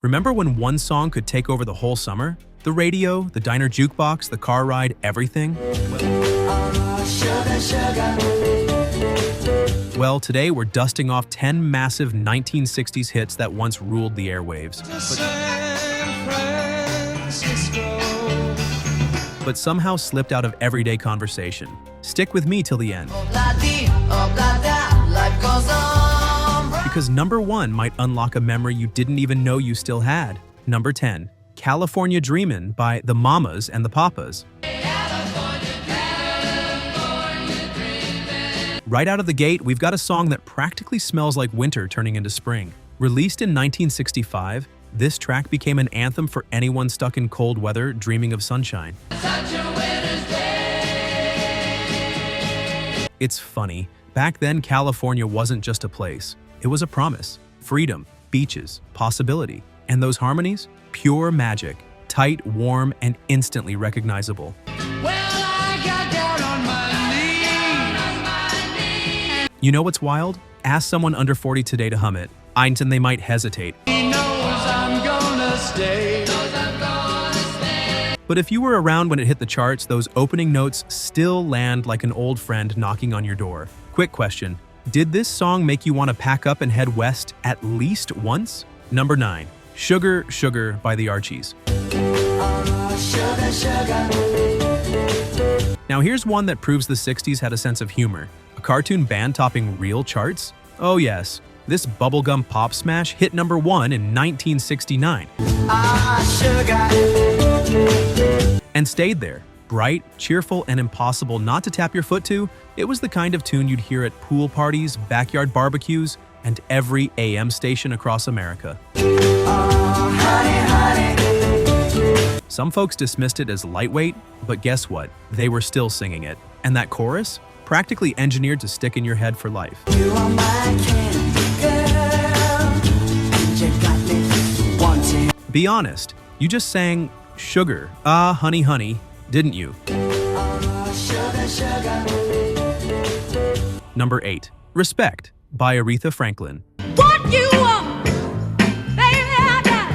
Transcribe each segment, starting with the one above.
Remember when one song could take over the whole summer? The radio, the diner jukebox, the car ride, everything? Well, today we're dusting off 10 massive 1960s hits that once ruled the airwaves. But somehow slipped out of everyday conversation. Stick with me till the end. Because number 1 might unlock a memory you didn't even know you still had. Number 10, California Dreamin' by the Mamas and the Papas. Right out of the gate, we've got a song that practically smells like winter turning into spring. Released in 1965, this track became an anthem for anyone stuck in cold weather dreaming of sunshine. It's funny. Back then, California wasn't just a place. It was a promise. Freedom, beaches, possibility. And those harmonies? Pure magic. Tight, warm, and instantly recognizable. You know what's wild? Ask someone under 40 today to hum it. And they might hesitate. But if you were around when it hit the charts, those opening notes still land like an old friend knocking on your door. Quick question. Did this song make you want to pack up and head west at least once? Number 9. Sugar, Sugar by the Archies. Now here's one that proves the 60s had a sense of humor. A cartoon band topping real charts? Oh yes, this bubblegum pop smash hit number 1 in 1969. And stayed there. Bright, cheerful, and impossible not to tap your foot to, it was the kind of tune you'd hear at pool parties, backyard barbecues, and every AM station across America. Some folks dismissed it as lightweight, but guess what? They were still singing it. And that chorus? Practically engineered to stick in your head for life. You are my candy girl. You got me wanting. Be honest, you just sang Sugar, Ah Honey Honey, didn't you? Sugar, sugar. Number 8, Respect by Aretha Franklin. What you want, baby, I got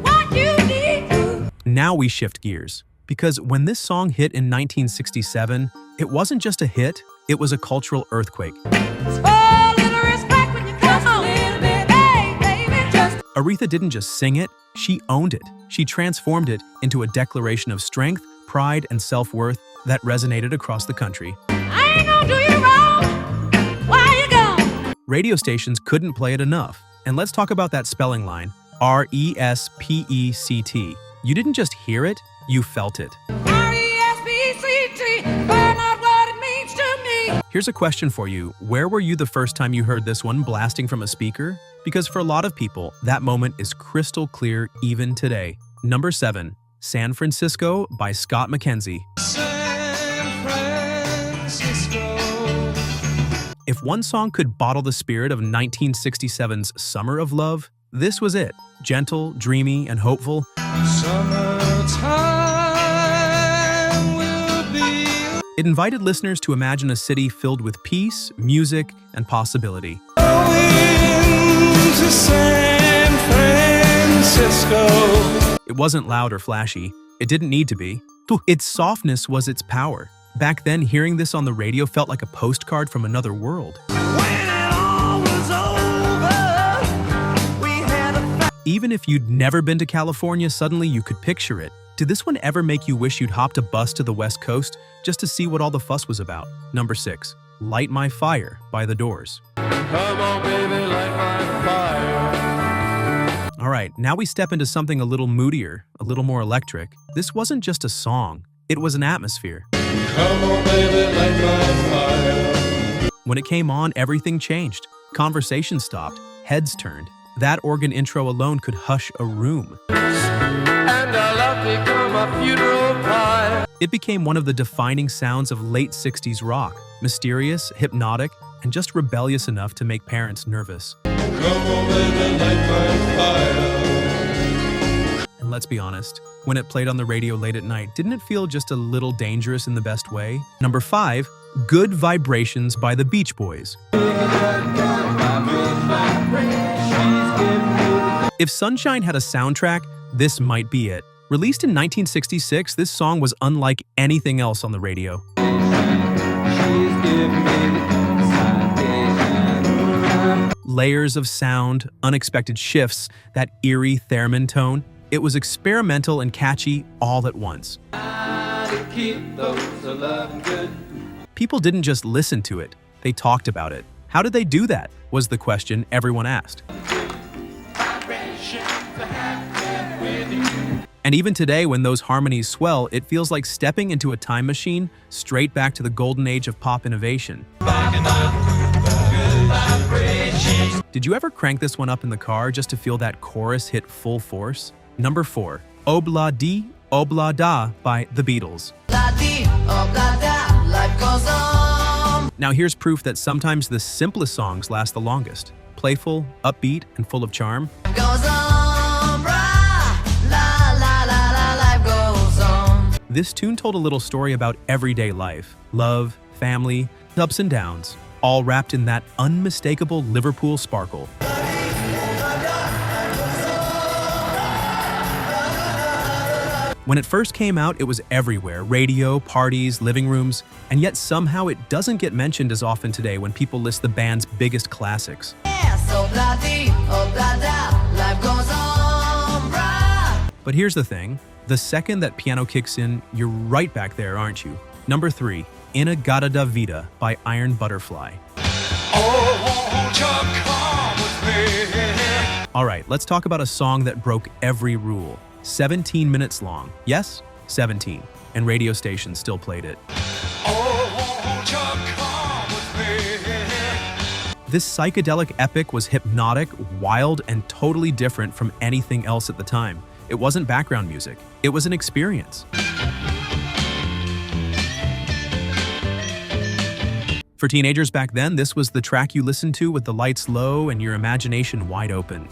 what you need. Now we shift gears, because when this song hit in 1967, it wasn't just a hit, it was a cultural earthquake. Oh, little respect when you come home, little bit, hey, baby, just Aretha didn't just sing it, she owned it. She transformed it into a declaration of strength, pride, and self-worth that resonated across the country. I ain't gonna do you wrong. Why you gone? Radio stations couldn't play it enough. And let's talk about that spelling line, R-E-S-P-E-C-T. You didn't just hear it, you felt it. R-E-S-P-C-T, find out what it means to me. Here's a question for you. Where were you the first time you heard this one blasting from a speaker? Because for a lot of people, that moment is crystal clear even today. Number 7, San Francisco by Scott McKenzie. If one song could bottle the spirit of 1967's Summer of Love, this was it. Gentle, dreamy, and hopeful. It invited listeners to imagine a city filled with peace, music, and possibility. San Francisco. It wasn't loud or flashy. It didn't need to be. Its softness was its power. Back then, hearing this on the radio felt like a postcard from another world. Even if you'd never been to California, suddenly you could picture it. Did this one ever make you wish you'd hopped a bus to the West Coast just to see what all the fuss was about? Number 6, Light My Fire by The Doors. Come on, baby, light my fire. All right, now we step into something a little moodier, a little more electric. This wasn't just a song, it was an atmosphere. Come on, baby, light my fire. When it came on, everything changed. Conversation stopped, heads turned. That organ intro alone could hush a room. And our love become a funeral pyre. It became one of the defining sounds of late 60s rock, mysterious, hypnotic, and just rebellious enough to make parents nervous. Come on, baby, light my fire. And let's be honest, when it played on the radio late at night, didn't it feel just a little dangerous in the best way? Number 5, Good Vibrations by the Beach Boys. If Sunshine had a soundtrack, this might be it. Released in 1966, this song was unlike anything else on the radio. Layers of sound, unexpected shifts, that eerie theremin tone. It was experimental and catchy all at once. People didn't just listen to it, they talked about it. How did they do that? Was the question everyone asked. And even today, when those harmonies swell, it feels like stepping into a time machine straight back to the golden age of pop innovation. Did you ever crank this one up in the car just to feel that chorus hit full force? Number 4, Obla-Di, Obla-Da by The Beatles. Now here's proof that sometimes the simplest songs last the longest. Playful, upbeat, and full of charm. This tune told a little story about everyday life, love, family, ups and downs, all wrapped in that unmistakable Liverpool sparkle. When it first came out, it was everywhere, radio, parties, living rooms, and yet somehow it doesn't get mentioned as often today when people list the band's biggest classics. But here's the thing, the second that piano kicks in, you're right back there, aren't you? Number 3, In-A-Gadda-Da-Vida by Iron Butterfly. All right, let's talk about a song that broke every rule. 17 minutes long. Yes, 17. And radio stations still played it. This psychedelic epic was hypnotic, wild, and totally different from anything else at the time. It wasn't background music. It was an experience. For teenagers back then, this was the track you listened to with the lights low and your imagination wide open.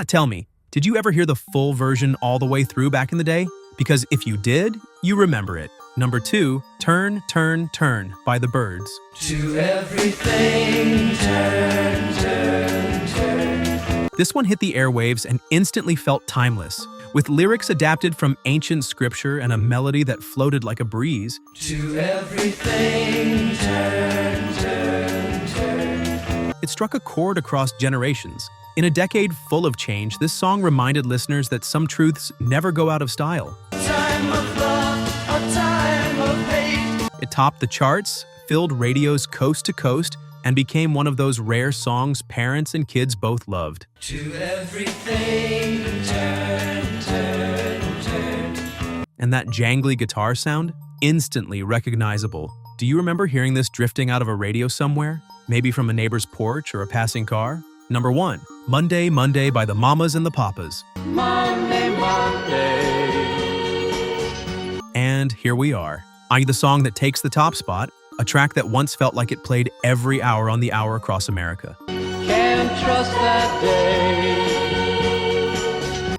Tell me, did you ever hear the full version all the way through back in the day? Because if you did, you remember it. Number 2, Turn, Turn, Turn by the Byrds. To everything, turn, turn, turn. This one hit the airwaves and instantly felt timeless. With lyrics adapted from ancient scripture and a melody that floated like a breeze. To everything, turn, turn, turn. It struck a chord across generations. In a decade full of change, this song reminded listeners that some truths never go out of style. Time of love, a time of hate. It topped the charts, filled radios coast to coast, and became one of those rare songs parents and kids both loved. To everything, turn, turn, turn. And that jangly guitar sound? Instantly recognizable. Do you remember hearing this drifting out of a radio somewhere? Maybe from a neighbor's porch or a passing car? Number 1, Monday, Monday by the Mamas and the Papas. Monday, Monday. And here we are. The song that takes the top spot, a track that once felt like it played every hour on the hour across America. Can't trust that day.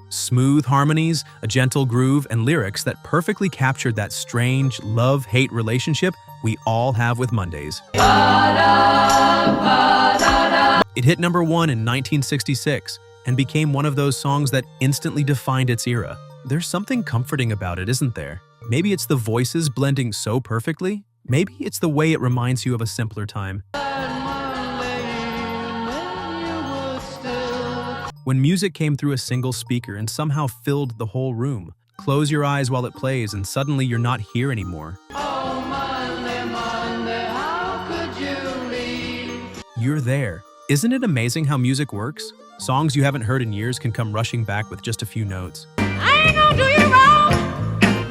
Smooth harmonies, a gentle groove, and lyrics that perfectly captured that strange love-hate relationship we all have with Mondays. It hit number 1 in 1966 and became one of those songs that instantly defined its era. There's something comforting about it, isn't there? Maybe it's the voices blending so perfectly. Maybe it's the way it reminds you of a simpler time. When music came through a single speaker and somehow filled the whole room. Close your eyes while it plays and suddenly you're not here anymore. Oh, Monday, Monday, how could you leave? You're there. Isn't it amazing how music works? Songs you haven't heard in years can come rushing back with just a few notes. I ain't gonna do you wrong.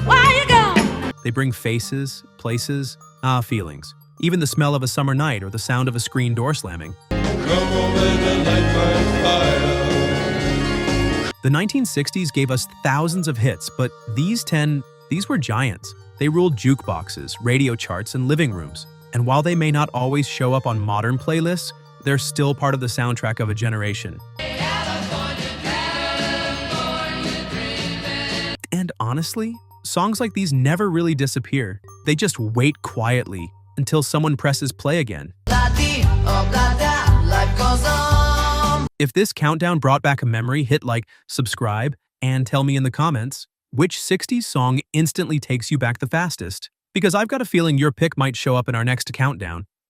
Where you going? They bring faces, places, feelings. Even the smell of a summer night or the sound of a screen door slamming. The 1960s gave us thousands of hits, but these were giants. They ruled jukeboxes, radio charts, and living rooms. And while they may not always show up on modern playlists, they're still part of the soundtrack of a generation. And honestly, songs like these never really disappear. They just wait quietly until someone presses play again. Life goes on. If this countdown brought back a memory, hit like, subscribe, and tell me in the comments which 60s song instantly takes you back the fastest. Because I've got a feeling your pick might show up in our next countdown.